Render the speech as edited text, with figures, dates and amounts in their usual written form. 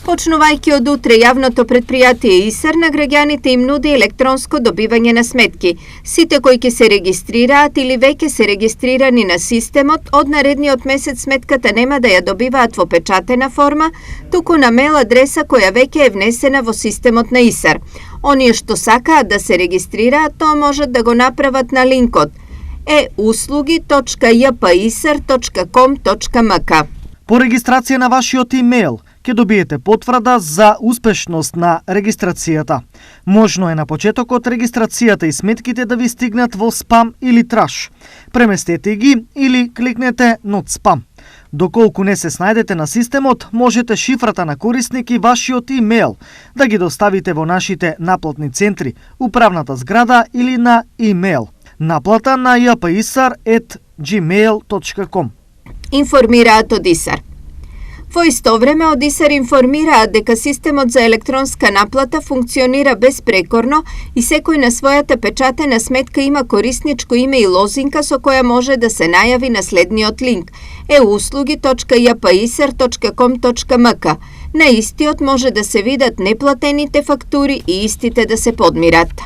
Почнувајќи од утре, јавното предпријатие ИСАР на граѓаните им нуди електронско добивање на сметки. Сите кои ќе се регистрираат или веќе се регистрирани на системот, од наредниот месец сметката нема да ја добиваат во печатена форма, туку на мейл адреса која веќе е внесена во системот на ИСАР. Оние што сакаат да се регистрираат, тоа можат да го направат на линкот euslugi.jpisar.com.mk. По регистрација на вашиот имейл ќе добиете потврда за успешност на регистрацијата. Можно е на почетокот регистрацијата и сметките да ви стигнат во спам или траш. Преместете ги или кликнете Not Spam. Доколку не се снајдете на системот, можете шифрата на корисник и вашиот имейл да ги доставите во нашите наплатни центри, управната зграда или на имейл. Наплата на jpisar@gmail.com. Информираат од ИСАР. Во исто време од ИСАР информираат дека системот за електронска наплата функционира безпрекорно и секој на својата печатена сметка има корисничко име и лозинка со која може да се најави на следниот линк euslugi.jpisar.com.mk. На истиот може да се видат неплатените фактури и истите да се подмират.